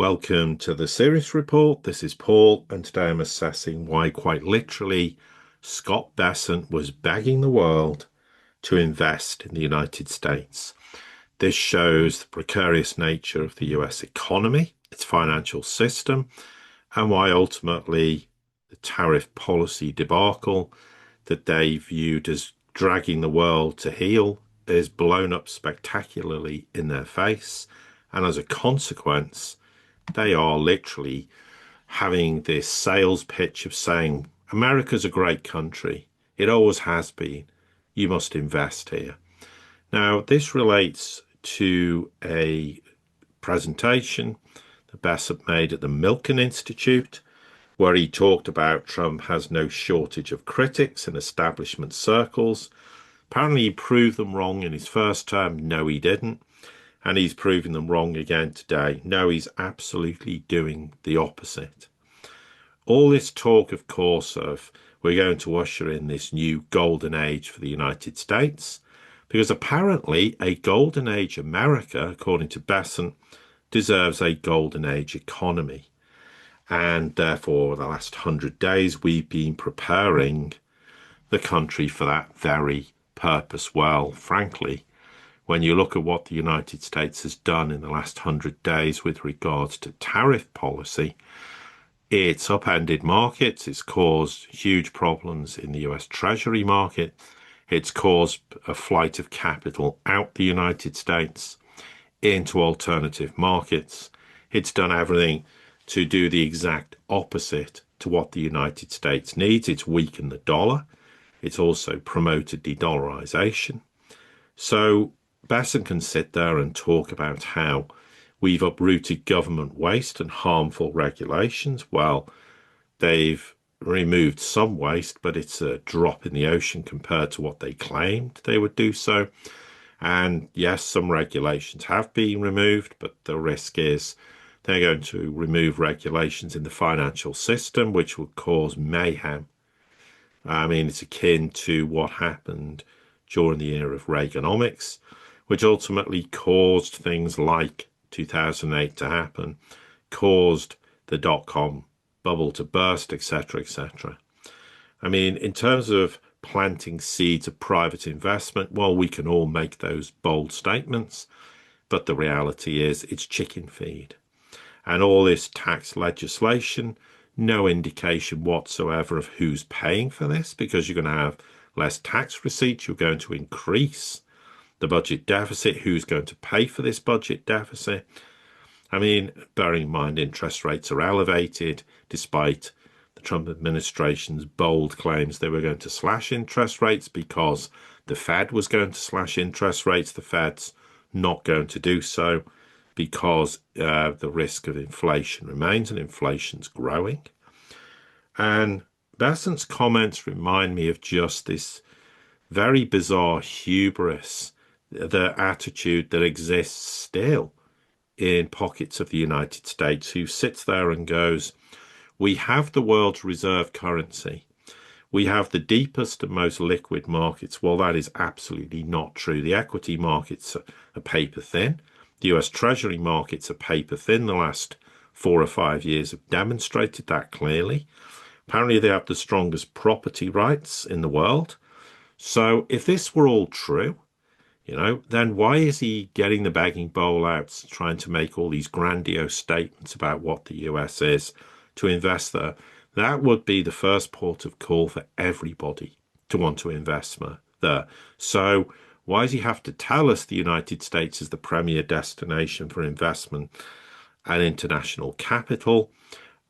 Welcome to the Sirius report. This is Paul, and today I'm assessing why, quite literally, Scott Bessent was begging the world to invest in the United States. This shows the precarious nature of the US economy, its financial system, and why ultimately the tariff policy debacle that they viewed as dragging the world to heel is blown up spectacularly in their face. And as a consequence, they are literally having this sales pitch of saying, America's a great country. It always has been. You must invest here. Now, this relates to a presentation that Bessent made at the Milken Institute, where he talked about Trump has no shortage of critics in establishment circles. Apparently, he proved them wrong in his first term. No, he didn't. And he's proving them wrong again today. No, he's absolutely doing the opposite. All this talk, of course, of we're going to usher in this new golden age for the United States, because apparently a golden age America, according to Bessent, deserves a golden age economy. And therefore, the last 100 days, we've been preparing the country for that very purpose. Well, frankly, when you look at what the United States has done in the last 100 days with regards to tariff policy, it's upended markets, it's caused huge problems in the US Treasury market, it's caused a flight of capital out the United States into alternative markets. It's done everything to do the exact opposite to what the United States needs. It's weakened the dollar. It's also promoted de-dollarization. So Bessent can sit there and talk about how we've uprooted government waste and harmful regulations. Well, they've removed some waste, but it's a drop in the ocean compared to what they claimed they would do so. And yes, some regulations have been removed, but the risk is they're going to remove regulations in the financial system, which will cause mayhem. I mean, it's akin to what happened during the era of Reaganomics, which ultimately caused things like 2008 to happen, caused the dot-com bubble to burst, etc., etc. I mean, in terms of planting seeds of private investment, well, we can all make those bold statements, but the reality is it's chicken feed. And all this tax legislation, no indication whatsoever of who's paying for this, because you're going to have less tax receipts, you're going to increase the budget deficit. Who's going to pay for this budget deficit? I mean, bearing in mind interest rates are elevated, despite the Trump administration's bold claims they were going to slash interest rates because the Fed was going to slash interest rates. The Fed's not going to do so because the risk of inflation remains, and inflation's growing. And Bessent's comments remind me of just this very bizarre hubris, the attitude that exists still in pockets of the United States, who sits there and goes, we have the world's reserve currency. We have the deepest and most liquid markets. Well, that is absolutely not true. The equity markets are paper thin. The US Treasury markets are paper thin. The last 4 or 5 years have demonstrated that clearly. Apparently, they have the strongest property rights in the world. So if this were all true, then why is he getting the begging bowl out, trying to make all these grandiose statements about what the US is to invest there? That would be the first port of call for everybody to want to invest there. So why does he have to tell us the United States is the premier destination for investment and international capital?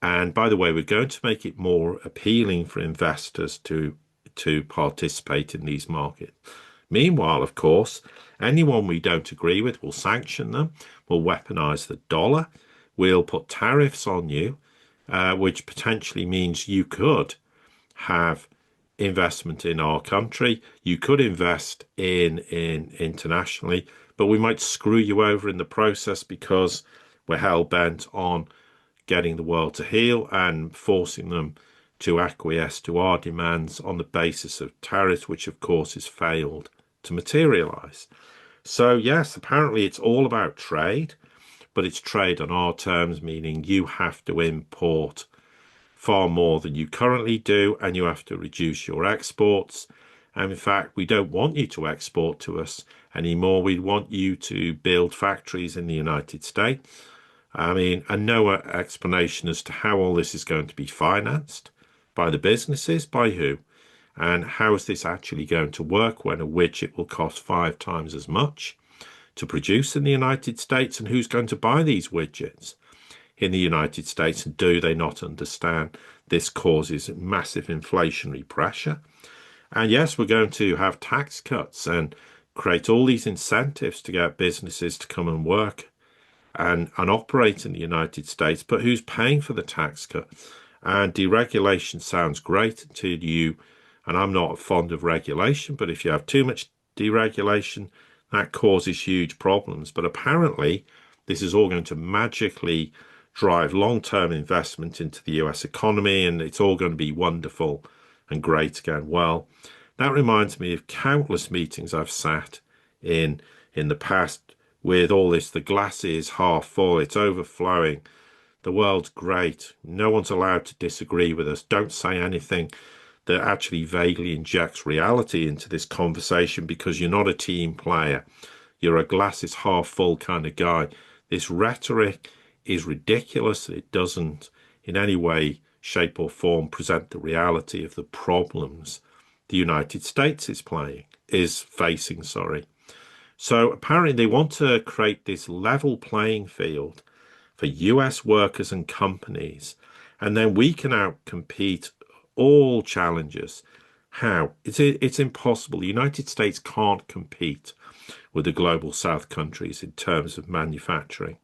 And by the way, we're going to make it more appealing for investors to participate in these markets. Meanwhile, of course, anyone we don't agree with will sanction them, will weaponize the dollar, we'll put tariffs on you, which potentially means you could have investment in our country, you could invest in internationally, but we might screw you over in the process because we're hell-bent on getting the world to heel and forcing them to acquiesce to our demands on the basis of tariffs, which of course has failed to materialize. So yes, apparently it's all about trade. but it's trade on our terms, meaning you have to import far more than you currently do, and you have to reduce your exports. And in fact, we don't want you to export to us anymore. We want you to build factories in the United States. I mean, and no explanation as to how all this is going to be financed by the businesses, by who, and how is this actually going to work when a widget will cost 5 times as much to produce in the United States, and who's going to buy these widgets in the United States, and do they not understand this causes massive inflationary pressure? And yes, we're going to have tax cuts and create all these incentives to get businesses to come and work and operate in the United States, but who's paying for the tax cut? And deregulation sounds great to you, and I'm not fond of regulation, but if you have too much deregulation, that causes huge problems. But apparently, this is all going to magically drive long-term investment into the US economy, and it's all going to be wonderful and great again. Well, that reminds me of countless meetings I've sat in the past with all this, the glass is half full, it's overflowing, the world's great, no one's allowed to disagree with us, don't say anything that actually vaguely injects reality into this conversation because you're not a team player, you're a glass is half full kind of guy. This rhetoric is ridiculous. It doesn't in any way, shape or form present the reality of the problems the United States is facing. So apparently they want to create this level playing field for US workers and companies, and then we can outcompete all challenges. How? It's impossible. The United States can't compete with the global South countries in terms of manufacturing.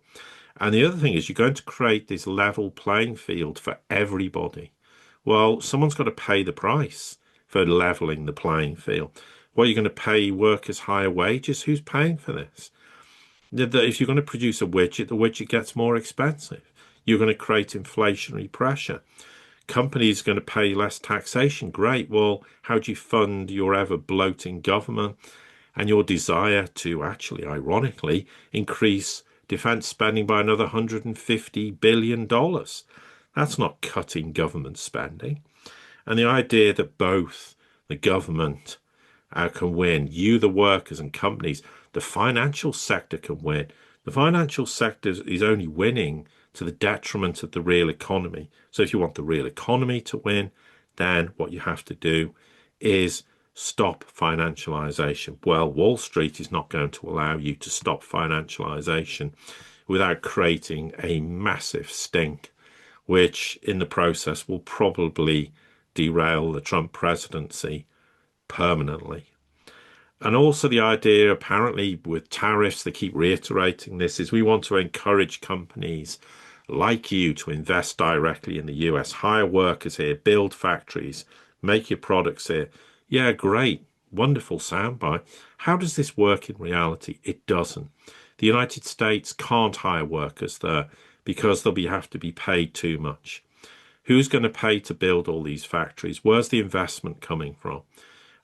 And the other thing is you're going to create this level playing field for everybody. Well, someone's got to pay the price for leveling the playing field. What, you're going to pay workers higher wages? Who's paying for this? If you're going to produce a widget, the widget gets more expensive. You're going to create inflationary pressure. Companies are going to pay less taxation. Great. Well, how do you fund your ever bloating government and your desire to actually, ironically, increase defense spending by another $150 billion? That's not cutting government spending. And the idea that both the government can win, you, the workers and companies, the financial sector can win. The financial sector is only winning to the detriment of the real economy. So if you want the real economy to win, then what you have to do is stop financialization. Well, Wall Street is not going to allow you to stop financialization without creating a massive stink, which in the process will probably derail the Trump presidency permanently. And also the idea, apparently, with tariffs, they keep reiterating this, is we want to encourage companies like you to invest directly in the US, hire workers here, build factories, make your products here. Yeah, great, wonderful soundbite. How does this work in reality? It doesn't. The United States can't hire workers there because they'll have to be paid too much. Who's going to pay to build all these factories? Where's the investment coming from?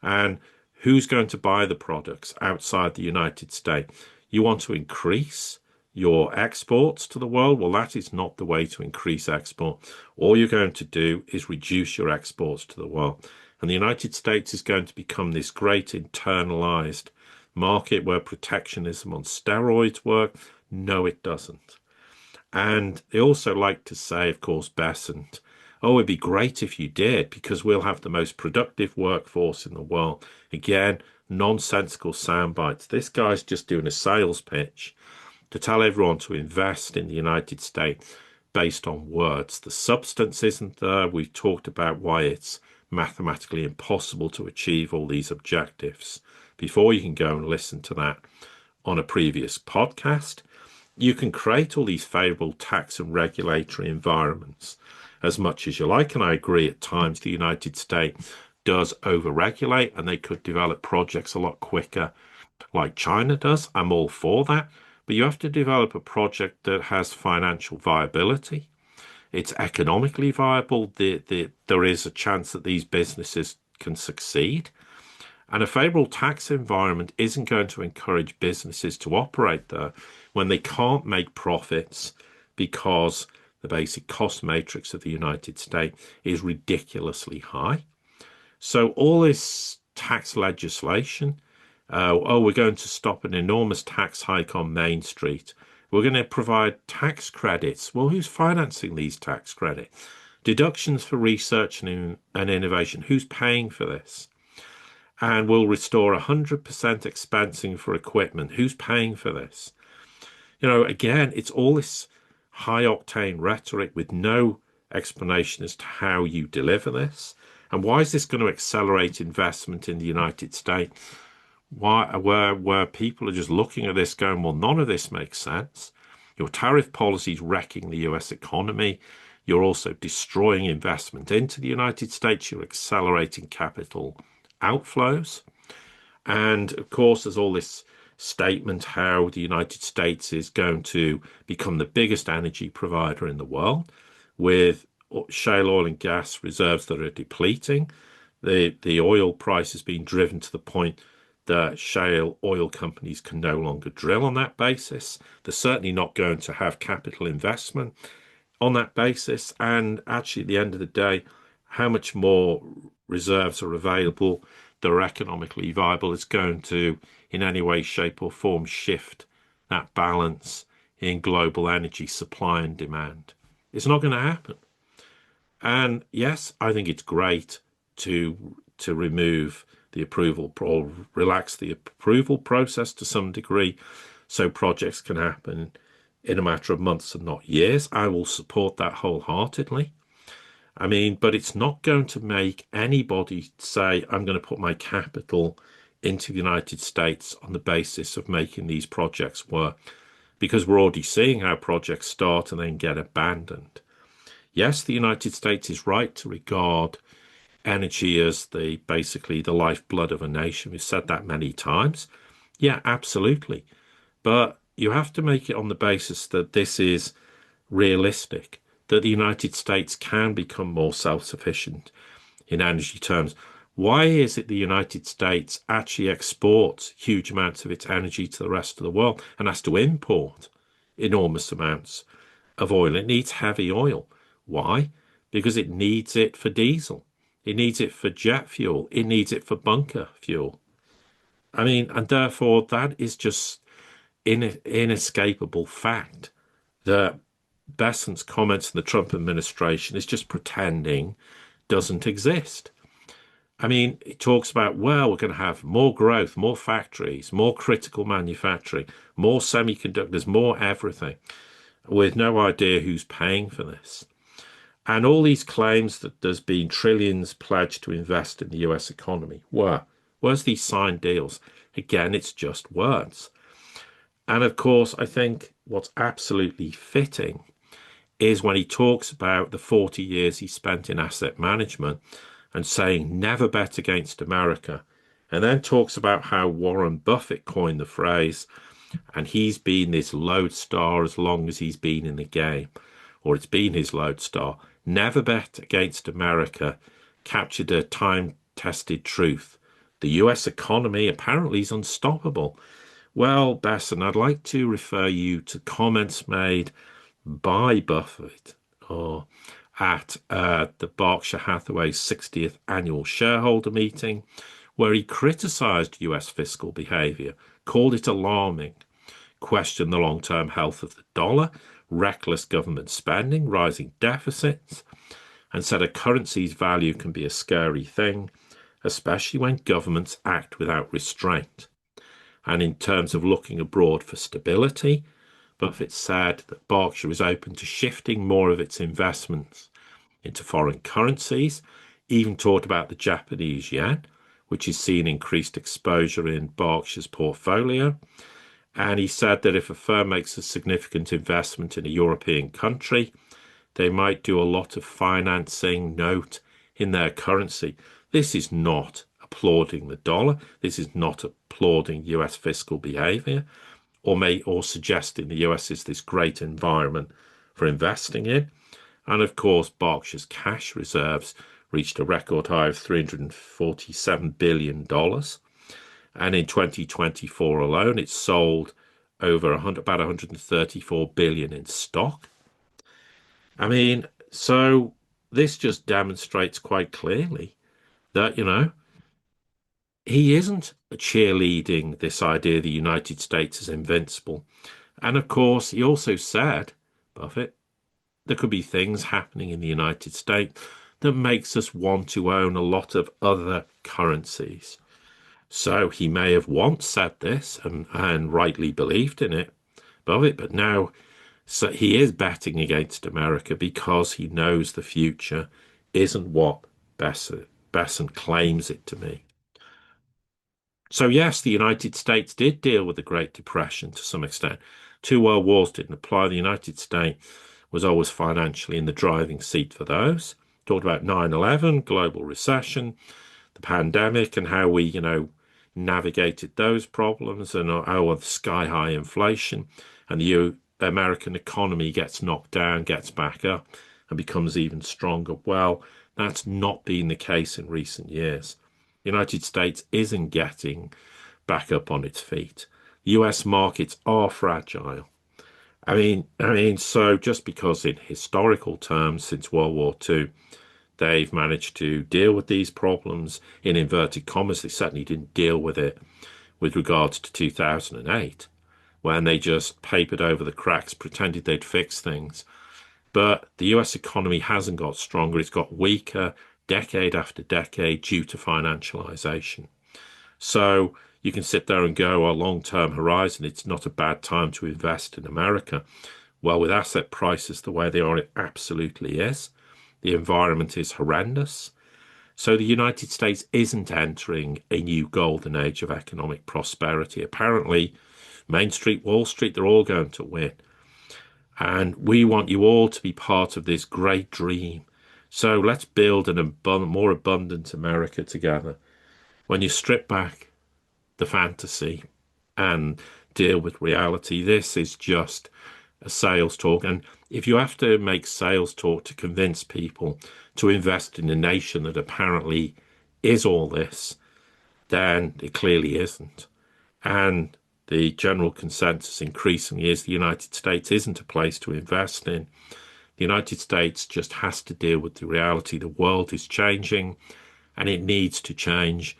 And who's going to buy the products outside the United States? You want to increase your exports to the world? Well, that is not the way to increase export. All you're going to do is reduce your exports to the world. And the United States is going to become this great internalized market where protectionism on steroids work. No, it doesn't. And they also like to say, of course, Bessent, oh, it'd be great if you did, because we'll have the most productive workforce in the world. Again, nonsensical sound bites. This guy's just doing a sales pitch to tell everyone to invest in the United States based on words. The substance isn't there. We've talked about why it's mathematically impossible to achieve all these objectives before. You can go and listen to that on a previous podcast. You can create all these favorable tax and regulatory environments as much as you like, and I agree at times the United States does over-regulate and they could develop projects a lot quicker like China does. I'm all for that, but you have to develop a project that has financial viability. It's economically viable. There is a chance that these businesses can succeed. And a favorable tax environment isn't going to encourage businesses to operate there when they can't make profits because the basic cost matrix of the United States is ridiculously high. So all this tax legislation, we're going to stop an enormous tax hike on Main Street. We're going to provide tax credits. Well, who's financing these tax credits? Deductions for research and innovation. Who's paying for this? And we'll restore 100% expensing for equipment. Who's paying for this? Again, it's all this high octane rhetoric with no explanation as to how you deliver this. And why is this going to accelerate investment in the United States? Where people are just looking at this going, well, none of this makes sense. Your tariff policy is wrecking the US economy. You're also destroying investment into the United States. You're accelerating capital outflows. And of course, there's all this statement how the United States is going to become the biggest energy provider in the world with shale oil and gas reserves that are depleting. The oil price has been driven to the point that shale oil companies can no longer drill on that basis. They're certainly not going to have capital investment on that basis. And actually, at the end of the day, how much more reserves are available that are economically viable is going to, in any way, shape, or form, shift that balance in global energy supply and demand. It's not going to happen. And yes, I think it's great to remove the approval or relax the approval process to some degree so projects can happen in a matter of months and not years. I will support that wholeheartedly. But it's not going to make anybody say, I'm going to put my capital into the United States on the basis of making these projects work, because we're already seeing how projects start and then get abandoned. Yes, the United States is right to regard energy as basically the lifeblood of a nation. We've said that many times. Yeah, absolutely. But you have to make it on the basis that this is realistic, that the United States can become more self-sufficient in energy terms. Why is it the United States actually exports huge amounts of its energy to the rest of the world and has to import enormous amounts of oil? It needs heavy oil. Why? Because it needs it for diesel. It needs it for jet fuel. It needs it for bunker fuel. And therefore that is just inescapable fact that Bessent's comments in the Trump administration is just pretending doesn't exist. It talks about, well, we're going to have more growth, more factories, more critical manufacturing, more semiconductors, more everything, with no idea who's paying for this. And all these claims that there's been trillions pledged to invest in the US economy. Where's these signed deals? Again, it's just words. And of course, I think what's absolutely fitting is when he talks about the 40 years he spent in asset management and saying never bet against America, and then talks about how Warren Buffett coined the phrase, and he's been this lodestar as long as he's been in the game, or it's been his lodestar. Never bet against America captured a time-tested truth. The US economy apparently is unstoppable. Well, Bessent, I'd like to refer you to comments made by Buffett at the Berkshire Hathaway's 60th annual shareholder meeting, where he criticized US fiscal behavior, called it alarming, questioned the long-term health of the dollar, reckless government spending, rising deficits, and said a currency's value can be a scary thing, especially when governments act without restraint. And in terms of looking abroad for stability, Buffett said that Berkshire is open to shifting more of its investments into foreign currencies, even talked about the Japanese yen, which is seeing increased exposure in Berkshire's portfolio. And he said that if a firm makes a significant investment in a European country, they might do a lot of financing note in their currency. This is not applauding the dollar. This is not applauding US fiscal behavior or suggesting the US is this great environment for investing in. And of course, Berkshire's cash reserves reached a record high of $347 billion. And in 2024 alone, it sold over about 134 billion in stock. I mean, so this just demonstrates quite clearly that, he isn't cheerleading this idea the United States is invincible. And of course, he also said, Buffett, there could be things happening in the United States that makes us want to own a lot of other currencies. So he may have once said this and rightly believed in it, Buffett, but now so he is betting against America because he knows the future isn't what Bessent claims it to be. So, yes, the United States did deal with the Great Depression to some extent. Two world wars didn't apply. The United States was always financially in the driving seat for those. Talked about 9/11, global recession, the pandemic, and how we, navigated those problems, and our sky high inflation, and the American economy gets knocked down, gets back up, and becomes even stronger. Well, that's not been the case in recent years. The United States isn't getting back up on its feet. US markets are fragile. So just because in historical terms, since World War II, they've managed to deal with these problems in inverted commas, they certainly didn't deal with it with regards to 2008, when they just papered over the cracks, pretended they'd fix things. But the US economy hasn't got stronger. It's got weaker decade after decade due to financialization. So you can sit there and go, a long-term horizon, it's not a bad time to invest in America. Well, with asset prices the way they are, it absolutely is. The environment is horrendous. So the United States isn't entering a new golden age of economic prosperity. Apparently, Main Street, Wall Street, they're all going to win. And we want you all to be part of this great dream. So let's build more abundant America together. When you strip back the fantasy and deal with reality, this is just a sales talk. And if you have to make sales talk to convince people to invest in a nation that apparently is all this, then it clearly isn't. And the general consensus increasingly is the United States isn't a place to invest in. The United States just has to deal with the reality the world is changing and it needs to change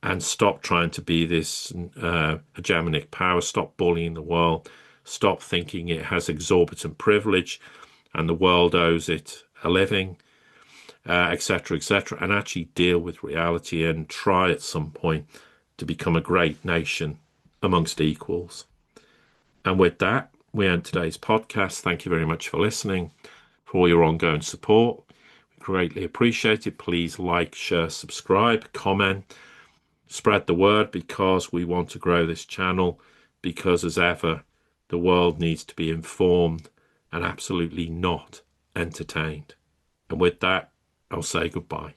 and stop trying to be this hegemonic power, stop bullying the world, stop thinking it has exorbitant privilege and the world owes it a living, etc., etc., and actually deal with reality and try at some point to become a great nation amongst equals. And with that, we end today's podcast. Thank you very much for listening, for all your ongoing support. We greatly appreciate it. Please like, share, subscribe, comment, spread the word because we want to grow this channel because, as ever, the world needs to be informed and absolutely not entertained. And with that, I'll say goodbye.